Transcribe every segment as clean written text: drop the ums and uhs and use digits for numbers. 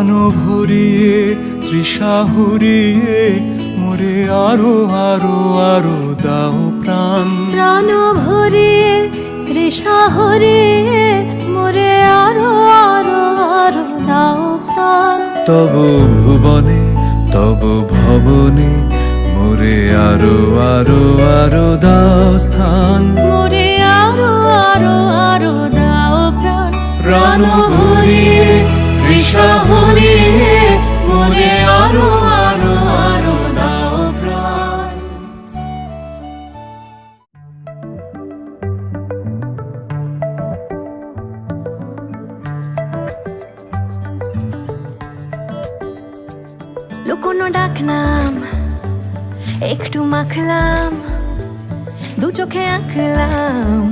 প্রাণ ভরিয়ে তৃষা হরিয়ে মোরে আরো আরো আরো দাও প্রাণ। প্রাণ ভরিয়ে তৃষা হরিয়ে মোরে আরো আরো আরো দাও প্রাণ। তব ভুবনে তব ভবনে মোরে আরো আরো আরো দাও স্থান। মোরে আরো আরো আরো দাও প্রাণ। প্রাণ ভরিয়ে তৃষা হরিয়ে মোরে আরো আরো আরো দাও প্রাণ। লুকোনো ডাকনাম একটু মাখলাম, দু চোখে আঁকলাম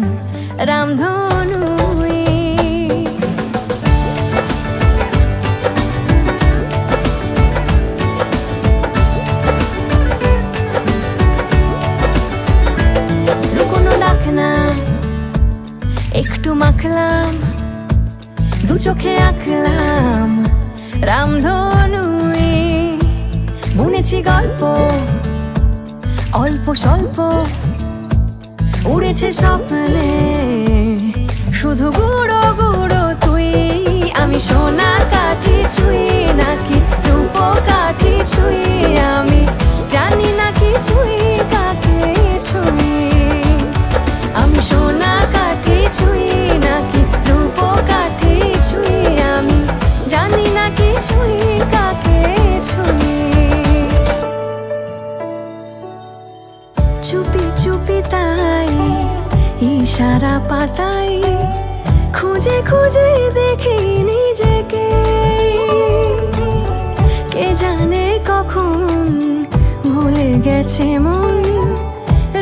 রামধনু। লুকোনো ডাকনাম একটু মাখলাম, দু চোখে আঁকলাম রামধনু। বুনেছি গল্প অল্প স্বল্প, উড়েছে স্বপ্নে শুধু গুঁড়ো গুঁড়ো তুই। আমি সোনা কাঠি ছুঁই নাকি রূপ কাঠি ছুঁই, আমি জানি না কিছুই কাকে ছুঁই। আমি সোনা কাঠি ছুঁই নাকি রূপ কাঠি ছুঁই, আমি জানি না কিছুই কাকে ছুঁই। চুপি চুপি তাই ইশারা পাতাই, খুঁজে খুঁজে দেখি নিজেকে। কে জানে কখন ভুলে গেছে মন,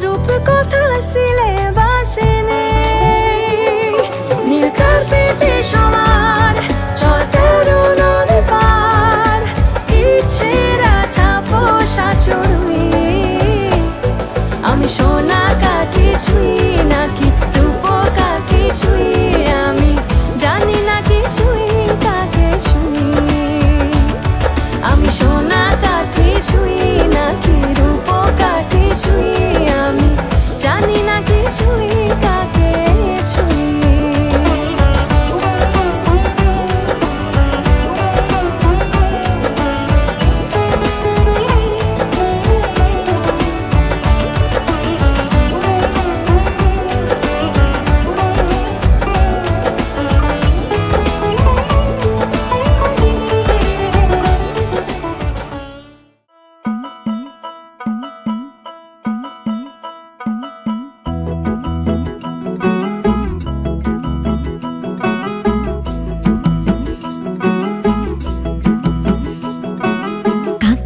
রূপ কথা সিলেবাসে নেই। নীল কার্পেটে সবার চলতে নদী পার, ইচ্ছেরা ছাপোষা চড়ুই। আমি সোনা কাঠি ছুঁই নাকি রূপ কাঠি ছুঁই, আমি জানি না কিছুই কাকে ছুঁই। আমি সোনা কাঠি ছুঁই নাকি রূপ কাঠি ছুঁই, আমি জানি না কিছুই কাকে ছুঁই।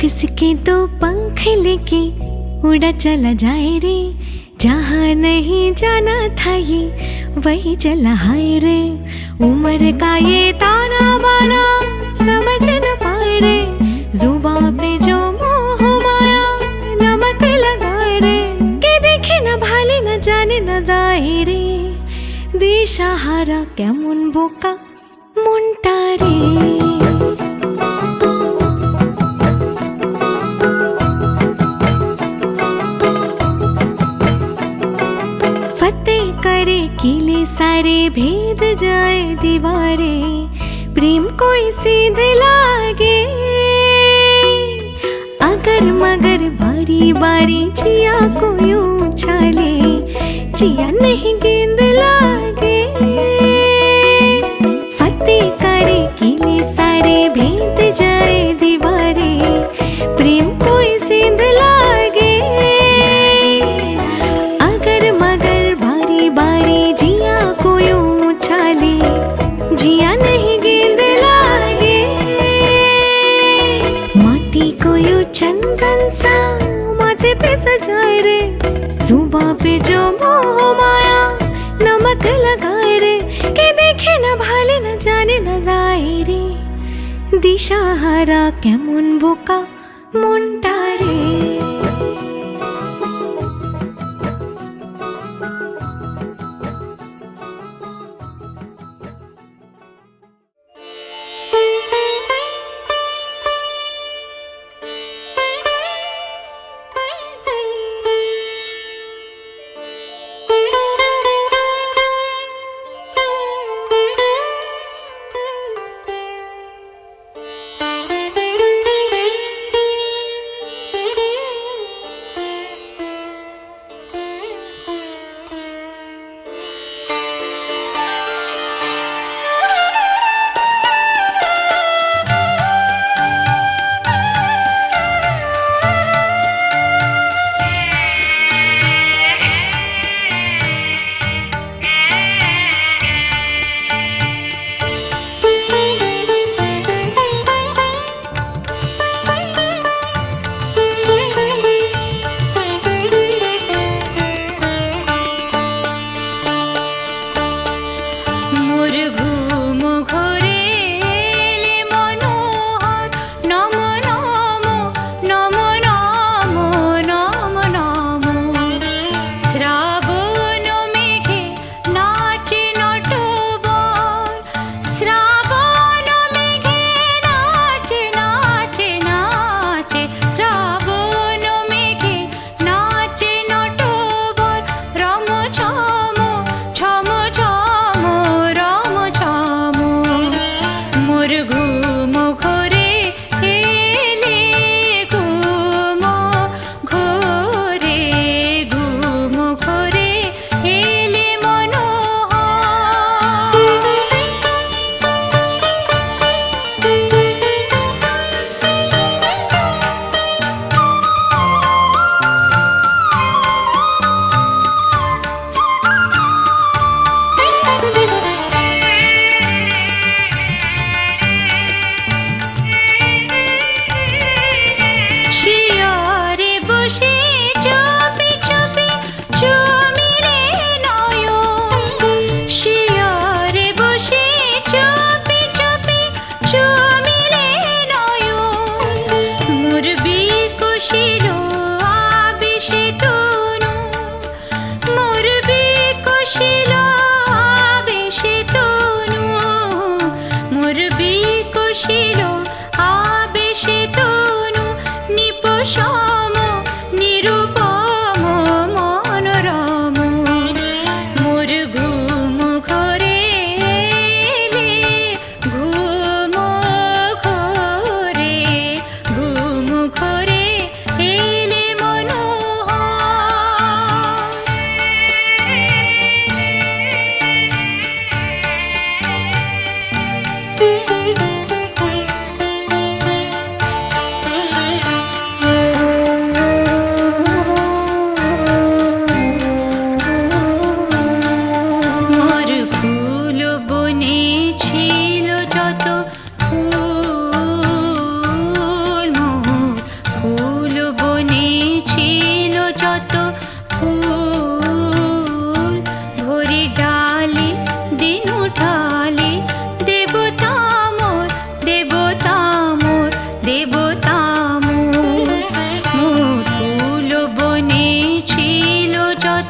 किसके तो पंख लेके उड़ा चला जाए रे, जहाँ नहीं जाना था ये वही चला हाय रे। उम्र का ये ताना बाना समझ न पाए रे, जुबां पे जो मोह माया नमक लगाए रे। के देखे न भाले न जाने न दाए रे, दिशाहारा केमन बोका মনটা রে। करे किले सारे भेद जाए दीवारे, प्रेम कोई सीधे लागे। अगर मगर बारी बारी जिया को यूं उछाले, जिया नहीं गेंद लागे। फतेह करे किले सारे भेद जाए दीवारे, प्रेम कोई सीध लागे। अगर मगर बारी बारी जिया को यूं उछाले, जिया नहीं गेंद लागे। माटी को यूं चंदन सा माथे पे सजाए रे, जुबां पे जो मोह माया नमक लगाए रे। के देखे न भाले न जाने न दाए रे, दिशाहारा केमन बोका মনটা রে।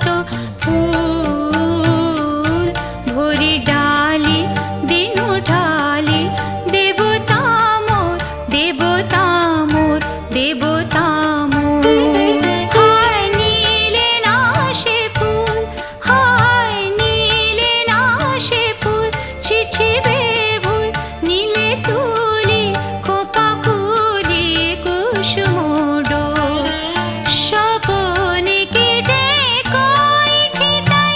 কত ফুল ভরি ডালি দিন ঢালি দেবতা মোর দেবতা মোর দেবতা মোর হায় নীলে না সে ফুল হায় নীলে না সে ফুল ছিছিবে ভুল নীলে তুলি খোপা খুলি কুসুম ডোল স্বপনে কে যে কইছি তাই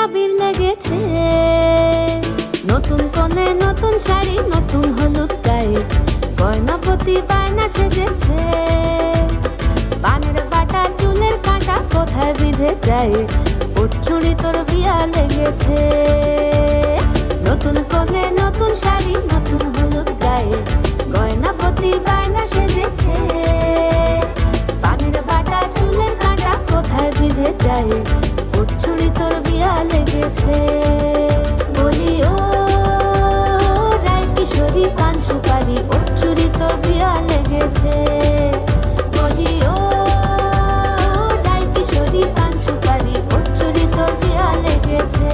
আবির লেগেছে, নতুন কোণে নতুন শাড়ি, নতুন হলুদ গায়ে, গয়নাপতি বায়না সেজেছে। পানের বাটা চুলের কাঁটা কোথায় বিঁধে যায়, উঠছুড়ি তোর বিয়া লেগেছে। নতুন কোণে নতুন শাড়ি, নতুন হলুদ গায়ে, গয়নাপতি বায়না সেজেছে। পানের বাটা চুলের কাঁটা কোথায় বিঁধে যায়, উঠছুড়ি তোর বিয়া লেগেছে। বলি ও রায় কিশোরী পান সুপারি, উঠছুড়ি তোর বিয়া লেগেছে। বলি ও রায় কিশোরী পান সুপারি, উঠছুড়ি তোর বিয়া লেগেছে।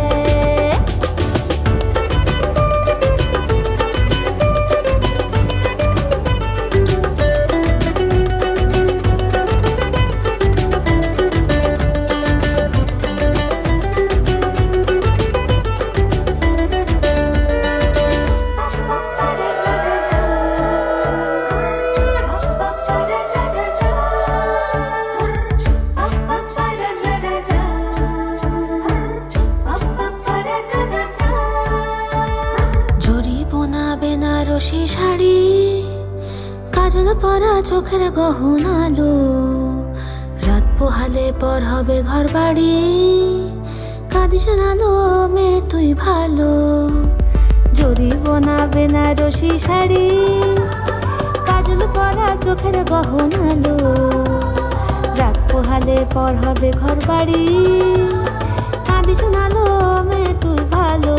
বেনারসি শাড়ি, কাজল পরা চোখের গহনালো, রাত পোহালে পর হবে ঘর বাড়ি, কাঁদিস নালো মেয়ে তুই ভালো। জরি বোনা বেনারসি শাড়ি, কাজল পরা চোখের গহনালো, রাত পোহালে পর হবে ঘর বাড়ি, কাঁদিস নালো মেয়ে তুই ভালো।